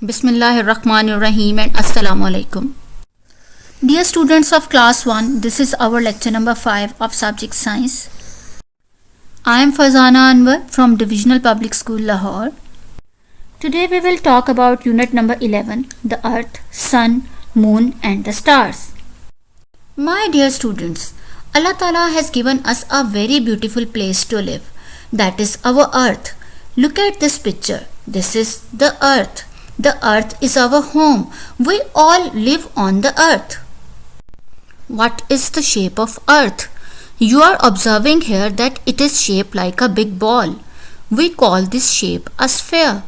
Bismillahirrahmanirrahim and Assalamu alaikum. Dear students of class 1, this is our lecture number 5 of subject science. I am Fazana Anwar from Divisional Public School Lahore. Today we will talk about unit number 11, the earth, sun, moon and the stars. My dear students, Allah Ta'ala has given us a very beautiful place to live. That is our earth. Look at this picture. This is the earth. The earth is our home. We all live on the earth. What is the shape of earth? You are observing here that it is shaped like a big ball. We call this shape a sphere.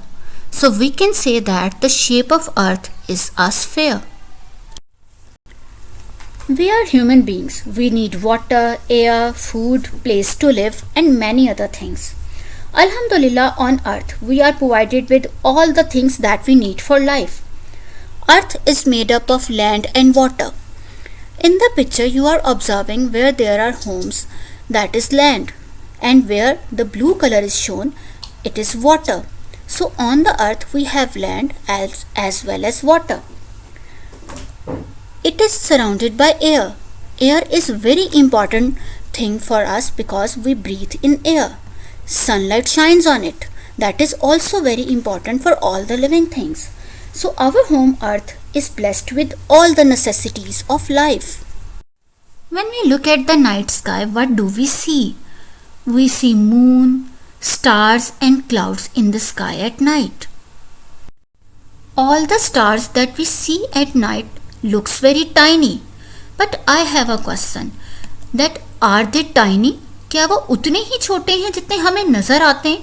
So we can say that the shape of earth is a sphere. We are human beings. We need water, air, food, place to live and many other things. Alhamdulillah, on earth we are provided with all the things that we need for life. Earth is made up of land and water. In the picture you are observing where there are homes, that is land, and where the blue color is shown, it is water. So on the earth we have land as well as water. It is surrounded by air. Air is very important thing for us because we breathe in air. Sunlight shines on it. That is also very important for all the living things. So our home earth is blessed with all the necessities of life. When we look at the night sky, what do we see? We see moon, stars and clouds in the sky at night. All the stars that we see at night looks very tiny. But I have a question that are they tiny? क्या वो उतने ही छोटे हैं जितने हमें नजर आते हैं?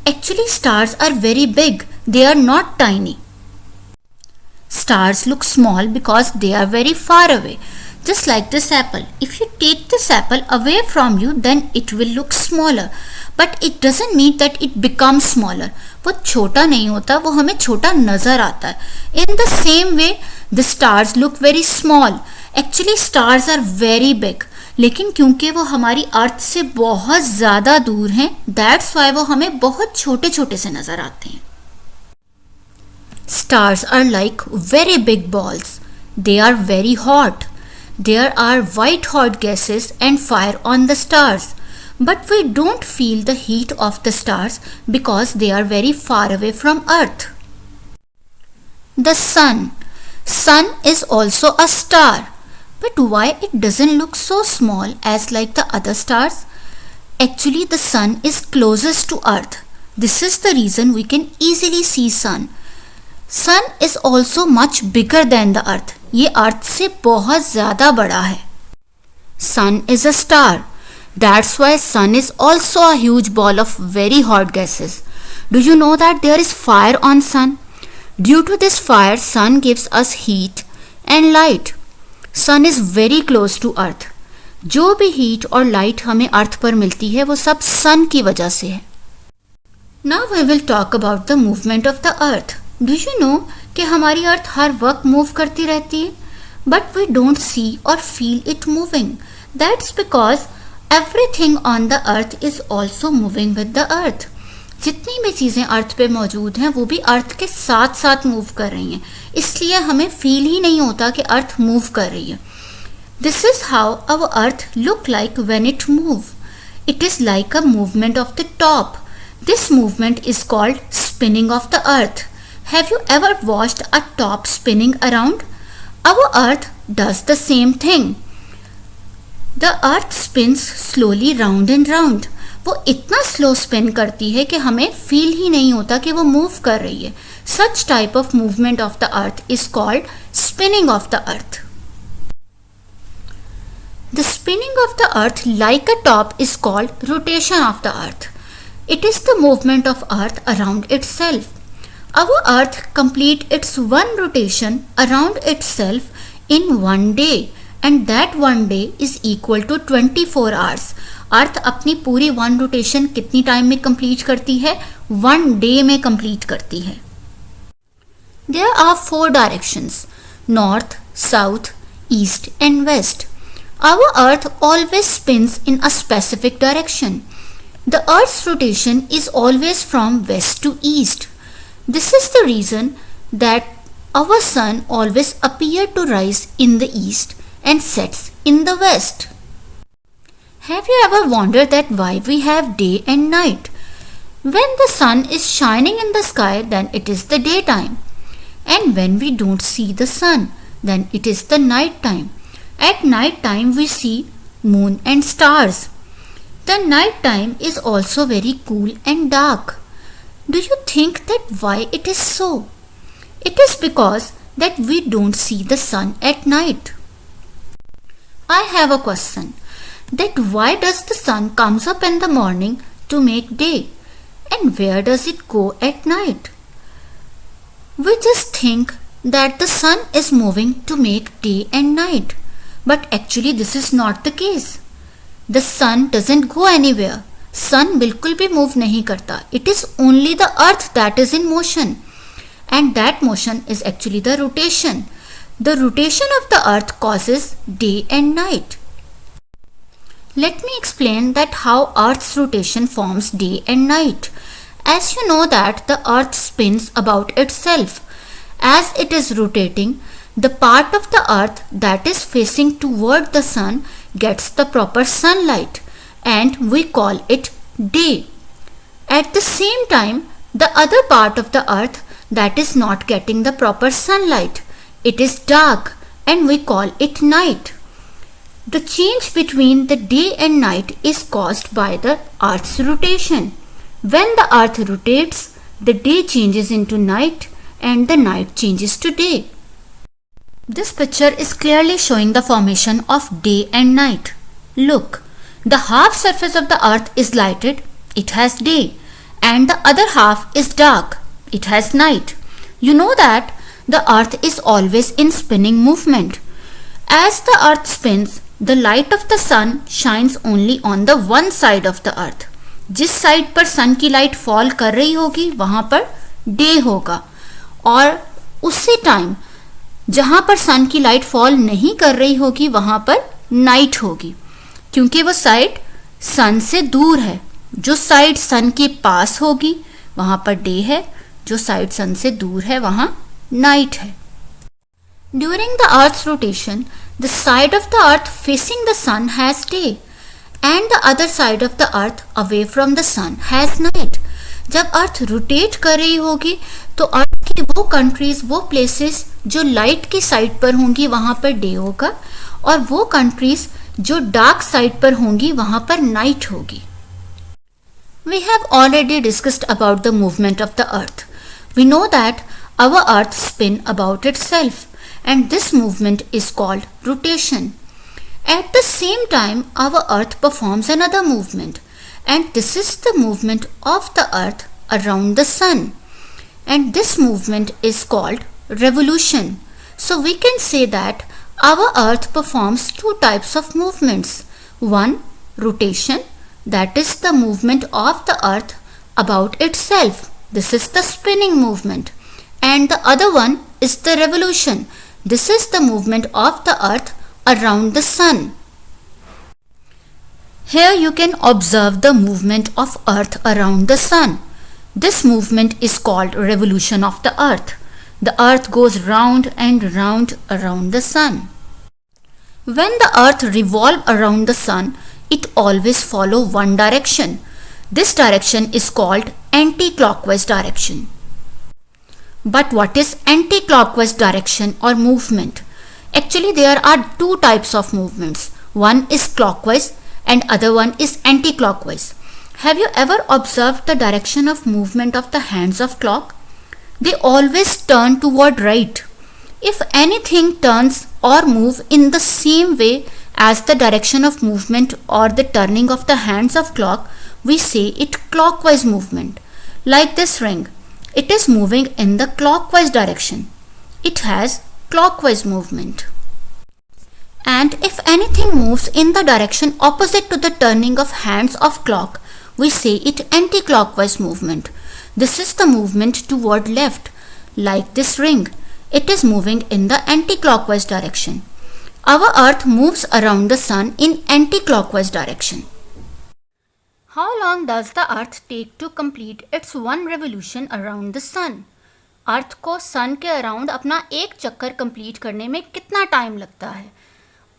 Actually stars are very big. They are not tiny. Stars look small because they are very far away. Just like this apple. If you take this apple away from you, then it will look smaller. But it doesn't mean that it becomes smaller. वो छोटा नहीं होता, वो हमें छोटा नजर आता है. In the same way, the stars look very small. Actually stars are very big. लेकिन क्योंकि वो हमारी अर्थ से बहुत ज़्यादा दूर हैं, दैट्स वाई वो हमें बहुत छोटे छोटे से नज़र आते हैं. Stars are like very big balls. They are very hot. There are white hot gases and fire on the stars. But we don't feel the heat of the stars because they are very far away from earth. The sun. Sun is also a star. But why it doesn't look so small as like the other stars? Actually the sun is closest to earth. This is the reason we can easily see sun. Sun is also much bigger than the earth. ये अर्थ से बहुत ज़्यादा बड़ा है. Sun is a star. That's why sun is also a huge ball of very hot gases. Do you know that there is fire on sun? Due to this fire, sun gives us heat and light. Sun is very close to earth. जो भी heat और light हमें अर्थ पर मिलती है वो सब सन की वजह से है. Now we will talk about the movement of the earth. Do you know कि हमारी अर्थ हर वक्त मूव करती रहती है, बट वी डोंट सी और feel it moving. That's because everything on the earth is also moving with the earth. जितनी भी चीज़ें अर्थ पे मौजूद हैं वो भी अर्थ के साथ साथ मूव कर रही हैं, इसलिए हमें फील ही नहीं होता कि अर्थ मूव कर रही है. This is how our earth look like when it move. It is like a movement of the top. This movement is called spinning of the earth. Have you ever watched a top spinning around? Our earth does the same thing. The earth spins slowly round and round. वो इतना slow spin करती है कि हमें feel ही नहीं होता कि वो मूव कर रही है. Such type of movement of the earth is called spinning of the earth. The spinning of the earth like a top is called rotation of the earth. It is the movement of earth around itself. Our earth complete its one rotation around itself in one day, and that one day is equal to 24 hours. Earth अपनी पूरी one rotation कितनी time में complete करती है? One day में complete करती है. There are 4 directions: north, south, east and west. Our earth always spins in a specific direction. The Earth's rotation is always from west to east. This is the reason that our sun always appears to rise in the east and sets in the west. Have you ever wondered that why we have day and night? When the sun is shining in the sky, then it is the daytime. And when we don't see the sun, then it is the night time. At night time we see moon and stars. The night time is also very cool and dark. Do you think that why it is so? It is because that we don't see the sun at night. I have a question, that why does the sun comes up in the morning to make day, and where does it go at night? We just think that the sun is moving to make day and night, but actually this is not the case. The sun doesn't go anywhere. Sun बिल्कुल भी move नहीं करता. It is only the earth that is in motion, and that motion is actually the rotation. The rotation of the earth causes day and night. Let me explain that how earth's rotation forms day and night. As you know that the earth spins about itself. As it is rotating, the part of the earth that is facing toward the sun gets the proper sunlight, and we call it day. At the same time, the other part of the earth that is not getting the proper sunlight, it is dark, and we call it night. The change between the day and night is caused by the earth's rotation. When the earth rotates, the day changes into night and the night changes to day. This picture is clearly showing the formation of day and night. Look, the half surface of the earth is lighted, it has day, and the other half is dark, it has night. You know that the earth is always in spinning movement. As the earth spins, the light of the sun shines only on the one side of the earth. जिस side पर सन की light fall कर रही होगी वहां per day होगा, और उसी टाइम जहां पर सन की लाइट फॉल नहीं कर रही होगी वहां पर नाइट होगी, क्योंकि वो साइड सन से दूर है. जो साइड सन के पास होगी वहां पर डे है, जो साइड सन से दूर है वहां नाइट है. During the earth's rotation, the side of the earth facing the sun has day, and the other side of the earth away from the sun has night. जब earth rotate कर रही होगी तो अर्थ की वो कंट्रीज, वो places जो light की साइड पर होंगी वहां पर डे होगा, और वो कंट्रीज जो डार्क साइड पर होंगी वहां पर नाइट होगी. We have already discussed about the movement of the earth. We know that our earth spins about itself, and this movement is called rotation. At the same time, our earth performs another movement, and this is the movement of the earth around the sun, and this movement is called revolution. So we can say that our earth performs two types of movements. One, rotation, that is the movement of the earth about itself. This is the spinning movement. And the other one is the revolution. This is the movement of the earth around the sun. Here you can observe the movement of earth around the sun. This movement is called revolution of the earth. The earth goes round and round around the sun. When the earth revolves around the sun, it always follows one direction. This direction is called anti-clockwise direction. But what is anti-clockwise direction or movement? Actually, there are two types of movements. One is clockwise and other one is anti-clockwise. Have you ever observed the direction of movement of the hands of clock? They always turn toward right. If anything turns or move in the same way as the direction of movement or the turning of the hands of clock, we say it clockwise movement. Like this ring, it is moving in the clockwise direction. It has clockwise movement. And if anything moves in the direction opposite to the turning of hands of clock, we say it anti-clockwise movement. This is the movement toward left. Like this ring, it is moving in the anti-clockwise direction. Our earth moves around the sun in anti-clockwise direction. How long does the earth take to complete its one revolution around the sun? अर्थ को सन के around अपना एक चक्कर complete करने में कितना time लगता है?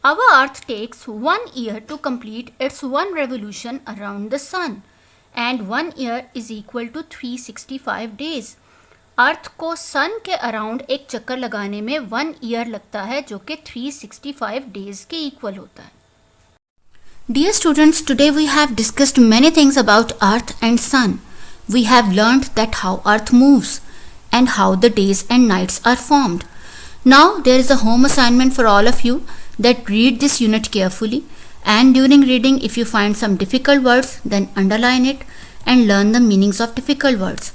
Our Earth takes 1 year to complete its one revolution around the sun, and 1 year is equal to 365 days. अर्थ को सन के अराउंड एक चक्कर लगाने में 1 ईयर लगता है, जो कि 365 डेज के इक्वल होता है. Dear students, today we have discussed many things about Earth and Sun. We have learned that how Earth moves and how the days and nights are formed. Now there is a home assignment for all of you, that read this unit carefully, and during reading if you find some difficult words, then underline it and learn the meanings of difficult words.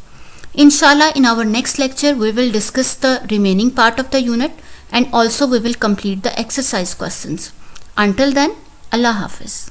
Inshallah, in our next lecture we will discuss the remaining part of the unit, and also we will complete the exercise questions. Until then, Allah Hafiz.